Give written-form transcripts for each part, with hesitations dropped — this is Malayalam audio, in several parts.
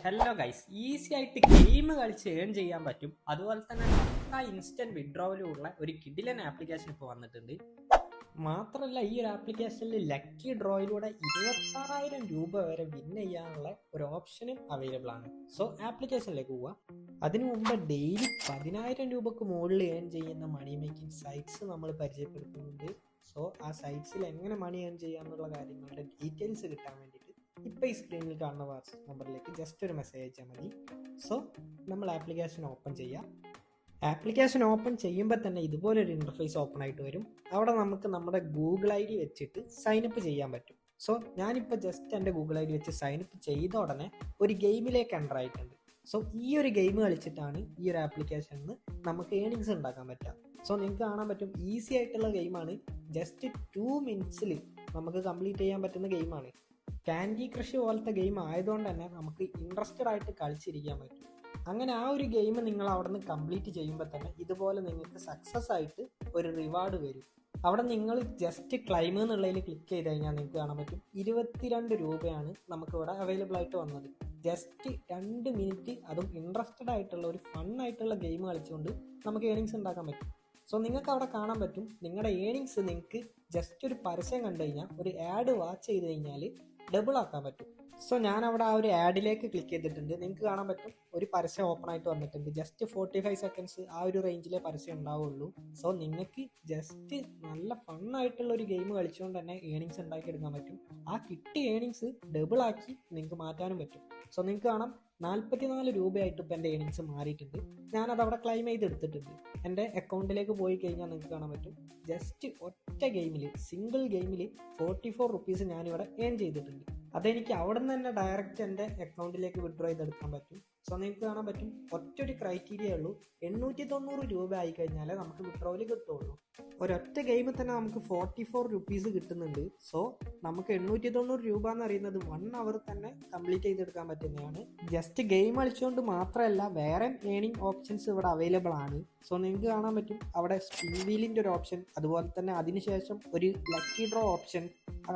ഹലോ ഗൈസ്, ഈസി ആയിട്ട് ഗെയിം കളിച്ച് ഏൺ ചെയ്യാൻ പറ്റും. അതുപോലെ തന്നെ പക്ക ഇൻസ്റ്റന്റ് വിഡ്രോവലുള്ള ഒരു കിഡിലൻ ആപ്ലിക്കേഷൻ ഇപ്പോൾ വന്നിട്ടുണ്ട്. മാത്രമല്ല, ഈ ഒരു ആപ്ലിക്കേഷനിൽ ലക്കി ഡ്രോയിലൂടെ 26,000 രൂപ വരെ വിൻ ചെയ്യാനുള്ള ഒരു ഓപ്ഷനും അവൈലബിൾ ആണ്. സോ ആപ്ലിക്കേഷനിലേക്ക് പോവുക. അതിനു മുമ്പ് ഡെയിലി 10,000 രൂപക്ക് മുകളിൽ ഏൺ ചെയ്യുന്ന മണി മേക്കിംഗ് സൈറ്റ്സ് നമ്മൾ പരിചയപ്പെടുത്തുന്നുണ്ട്. സോ ആ സൈറ്റ്സിൽ എങ്ങനെ മണി ഏൺ ചെയ്യാന്നുള്ള കാര്യങ്ങളുടെ ഡീറ്റെയിൽസ് കിട്ടാൻ വേണ്ടിയിട്ട് ഇപ്പോൾ ഈ സ്ക്രീനിൽ കാണുന്ന വാട്സ്ആപ്പ് നമ്പറിലേക്ക് ജസ്റ്റ് ഒരു മെസ്സേജ് അയച്ചാൽ മതി. സോ നമ്മൾ ആപ്ലിക്കേഷൻ ഓപ്പൺ ചെയ്യാം. ആപ്ലിക്കേഷൻ ഓപ്പൺ ചെയ്യുമ്പോൾ തന്നെ ഇതുപോലൊരു ഇൻ്റർഫേസ് ഓപ്പൺ ആയിട്ട് വരും. അവിടെ നമുക്ക് നമ്മുടെ ഗൂഗിൾ ID വെച്ചിട്ട് സൈനപ്പ് ചെയ്യാൻ പറ്റും. സോ ഞാനിപ്പോൾ ജസ്റ്റ് എൻ്റെ ഗൂഗിൾ ID വെച്ച് സൈനപ്പ് ചെയ്ത ഉടനെ ഒരു ഗെയിമിലേക്ക് എൻ്റർ ആയിട്ടുണ്ട്. സോ ഈ ഒരു ഗെയിം കളിച്ചിട്ടാണ് ഈ ഒരു ആപ്ലിക്കേഷനിൽ നിന്ന് നമുക്ക് ഏണിങ്സ് ഉണ്ടാക്കാൻ പറ്റുക. സോ നിങ്ങൾക്ക് കാണാൻ പറ്റും, ഈസി ആയിട്ടുള്ള ഗെയിമാണ്. ജസ്റ്റ് 2 മിനിറ്റ്സിൽ നമുക്ക് കംപ്ലീറ്റ് ചെയ്യാൻ പറ്റുന്ന ഗെയിമാണ്. ക്യാൻഡി ക്രഷ് പോലത്തെ ഗെയിം ആയതുകൊണ്ട് തന്നെ നമുക്ക് ഇൻട്രസ്റ്റഡ് ആയിട്ട് കളിച്ചിരിക്കാൻ പറ്റും. അങ്ങനെ ആ ഒരു ഗെയിം നിങ്ങൾ അവിടെ നിന്ന് കംപ്ലീറ്റ് ചെയ്യുമ്പോൾ തന്നെ ഇതുപോലെ നിങ്ങൾക്ക് സക്സസ് ആയിട്ട് ഒരു റിവാർഡ് വരും. അവിടെ നിങ്ങൾ ജസ്റ്റ് ക്ലൈം എന്നുള്ളതിൽ ക്ലിക്ക് ചെയ്ത് കഴിഞ്ഞാൽ നിങ്ങൾക്ക് കാണാൻ പറ്റും 22 രൂപയാണ് നമുക്കിവിടെ അവൈലബിൾ ആയിട്ട് വന്നത്. ജസ്റ്റ് 2 മിനിറ്റ്, അതും ഇൻട്രസ്റ്റഡ് ആയിട്ടുള്ള ഒരു ഫൺ ആയിട്ടുള്ള ഗെയിം കളിച്ചുകൊണ്ട് നമുക്ക് ഏണിങ്സ് ഉണ്ടാക്കാൻ പറ്റും. സോ നിങ്ങൾക്ക് അവിടെ കാണാൻ പറ്റും നിങ്ങളുടെ ഏണിങ്സ് നിങ്ങൾക്ക് ജസ്റ്റ് ഒരു പരസ്യം കണ്ടു കഴിഞ്ഞാൽ, ഒരു ആഡ് വാച്ച് ചെയ്ത് കഴിഞ്ഞാൽ ഡബിൾ ആക്കാൻ പറ്റും. സോ ഞാൻ അവിടെ ആ ഒരു ആഡിലേക്ക് ക്ലിക്ക് ചെയ്തിട്ടുണ്ട്. നിങ്ങൾക്ക് കാണാൻ പറ്റും ഒരു പരസ്യം ഓപ്പൺ ആയിട്ട് വന്നിട്ടുണ്ട്. ജസ്റ്റ് 45 സെക്കൻഡ്സ് ആ ഒരു റേഞ്ചിലെ പരസ്യം ഉണ്ടാവുള്ളൂ. സോ നിങ്ങൾക്ക് ജസ്റ്റ് നല്ല ഫണ്ണായിട്ടുള്ള ഒരു ഗെയിം കളിച്ചുകൊണ്ട് തന്നെ ഏണിങ്സ് ഉണ്ടാക്കിയെടുക്കാൻ പറ്റും. ആ കിട്ടിയ ഏണിങ്സ് ഡബിൾ ആക്കി നിങ്ങൾക്ക് മാറ്റാനും പറ്റും. സോ നിങ്ങൾക്ക് കാണാം 44 രൂപയായിട്ട് ഇപ്പോൾ എൻ്റെ ഏണിങ്സ് മാറിയിട്ടുണ്ട്. ഞാനത് അവിടെ ക്ലെയിം ചെയ്തെടുത്തിട്ടുണ്ട്. എൻ്റെ അക്കൗണ്ടിലേക്ക് പോയി കഴിഞ്ഞാൽ നിങ്ങൾക്ക് കാണാൻ പറ്റും ജസ്റ്റ് ഒറ്റ ഗെയിമിൽ, സിംഗിൾ ഗെയിമിൽ 44 റുപ്പീസ് ഞാനിവിടെ ഏൺ ചെയ്തിട്ടുണ്ട്. അതെനിക്ക് അവിടെ നിന്ന് തന്നെ ഡയറക്റ്റ് എൻ്റെ അക്കൗണ്ടിലേക്ക് വിഡ്രോ ചെയ്തെടുക്കാൻ പറ്റും. സോ നിങ്ങൾക്ക് കാണാൻ പറ്റും ഒറ്റൊരു ക്രൈറ്റീരിയ ഉള്ളൂ, 890 രൂപ ആയി കഴിഞ്ഞാലേ നമുക്ക് വിഡ്രോയിൽ കിട്ടുള്ളൂ. ഒരൊറ്റ ഗെയിമിൽ തന്നെ നമുക്ക് 44 റുപ്പീസ് കിട്ടുന്നുണ്ട്. സോ നമുക്ക് 890 രൂപ എന്ന് പറയുന്നത് 1 അവർ തന്നെ കംപ്ലീറ്റ് ചെയ്തെടുക്കാൻ പറ്റുന്നതാണ്. ജസ്റ്റ് ഗെയിം കളിച്ചുകൊണ്ട് മാത്രമല്ല, വേറെ ഏണിംഗ് ഓപ്ഷൻസ് ഇവിടെ അവൈലബിൾ ആണ്. സോ നിങ്ങൾക്ക് കാണാൻ പറ്റും അവിടെ സ്പിൻ വീലിൻ്റെ ഒരു ഓപ്ഷൻ, അതുപോലെ തന്നെ അതിനുശേഷം ഒരു ലക്കി ഡ്രോ ഓപ്ഷൻ,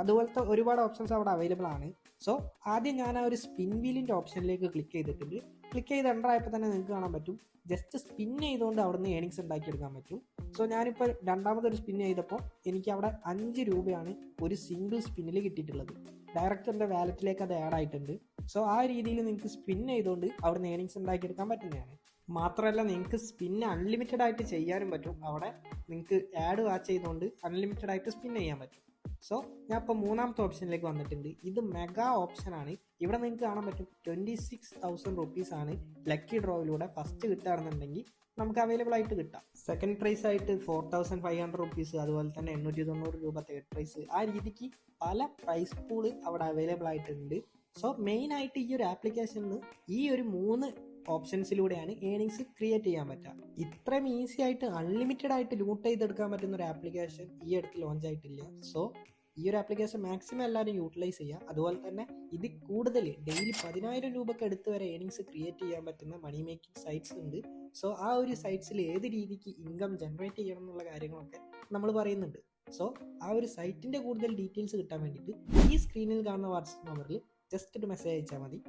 അതുപോലത്തെ ഒരുപാട് ഓപ്ഷൻസ് അവിടെ അവൈലബിൾ ആണ്. സോ ആദ്യം ഞാൻ ആ ഒരു സ്പിൻ വീലിൻ്റെ ഓപ്ഷനിലേക്ക് ക്ലിക്ക് ചെയ്തിട്ടുണ്ട്. ക്ലിക്ക് ചെയ്ത് എൻ്റർ ആയപ്പോൾ തന്നെ നിങ്ങൾക്ക് കാണാൻ പറ്റും ജസ്റ്റ് സ്പിൻ ചെയ്തുകൊണ്ട് അവിടെ നിന്ന് ഏണിങ്സ് ഉണ്ടാക്കിയെടുക്കാൻ പറ്റും. സോ ഞാനിപ്പോൾ രണ്ടാമതൊരു സ്പിൻ ചെയ്തപ്പോൾ എനിക്ക് അവിടെ 5 രൂപയാണ് ഒരു സിംഗിൾ സ്പിന്നിൽ കിട്ടിയിട്ടുള്ളത്. ഡയറക്റ്റ് എൻ്റെ വാലറ്റിലേക്ക് അത് ആഡ് ആയിട്ടുണ്ട്. സോ ആ രീതിയിൽ നിങ്ങൾക്ക് സ്പിൻ ചെയ്തുകൊണ്ട് അവിടെ നിന്ന് ഏണിങ്സ് ഉണ്ടാക്കിയെടുക്കാൻ പറ്റുന്നതാണ്. മാത്രമല്ല, നിങ്ങൾക്ക് സ്പിൻ അൺലിമിറ്റഡ് ആയിട്ട് ചെയ്യാനും പറ്റും. അവിടെ നിങ്ങൾക്ക് ആഡ് വാച്ച് ചെയ്തുകൊണ്ട് അൺലിമിറ്റഡ് ആയിട്ട് സ്പിൻ ചെയ്യാൻ പറ്റും. സോ ഞാൻ ഇപ്പോൾ മൂന്നാമത്തെ ഓപ്ഷനിലേക്ക് വന്നിട്ടുണ്ട്. ഇത് മെഗാ ഓപ്ഷനാണ്. ഇവിടെ നിങ്ങൾക്ക് കാണാൻ പറ്റും 26,000 റുപ്പീസാണ് ലക്കി ഡ്രോയിലൂടെ ഫസ്റ്റ് കിട്ടുകയാണെന്നുണ്ടെങ്കിൽ നമുക്ക് അവൈലബിൾ ആയിട്ട് കിട്ടാം. സെക്കൻഡ് പ്രൈസ് ആയിട്ട് 4,500 റുപ്പീസ്, അതുപോലെ തന്നെ 890 രൂപ തേർഡ് പ്രൈസ്. ആ രീതിക്ക് പല പ്രൈസ് പൂള് അവിടെ അവൈലബിൾ ആയിട്ടുണ്ട്. സോ മെയിനായിട്ട് ഈ ഒരു ആപ്ലിക്കേഷനിൽ ഈ ഒരു 3 ഓപ്ഷൻസിലൂടെയാണ് ഏണിങ്സ് ക്രിയേറ്റ് ചെയ്യാൻ പറ്റുക. ഇത്രയും ഈസി ആയിട്ട് അൺലിമിറ്റഡ് ആയിട്ട് ലൂട്ട് ചെയ്തെടുക്കാൻ പറ്റുന്ന ഒരു ആപ്ലിക്കേഷൻ ഈ അടുത്ത് ലോഞ്ച് ആയിട്ടില്ല. സോ ഈ ഒരു ആപ്ലിക്കേഷൻ മാക്സിമം എല്ലാവരും യൂട്ടിലൈസ് ചെയ്യുക. അതുപോലെ തന്നെ ഇത് കൂടുതൽ ഡെയിലി 10,000 രൂപയ്ക്ക് അടുത്ത് വരെ ഏണിങ്സ് ക്രിയേറ്റ് ചെയ്യാൻ പറ്റുന്ന മണി മേക്കിംഗ് സൈറ്റ്സ് ഉണ്ട്. സോ ആ ഒരു സൈറ്റ്സിൽ ഏത് രീതിക്ക് ഇൻകം ജനറേറ്റ് ചെയ്യണം എന്നുള്ള കാര്യങ്ങളൊക്കെ നമ്മൾ പറയുന്നുണ്ട്. സോ ആ ഒരു സൈറ്റിൻ്റെ കൂടുതൽ ഡീറ്റെയിൽസ് കിട്ടാൻ വേണ്ടിയിട്ട് ഈ സ്ക്രീനിൽ കാണുന്ന വാട്സ്ആപ്പ് നമ്പറിൽ ജസ്റ്റ് ഒരു മെസ്സേജ് അയച്ചാൽ മതി.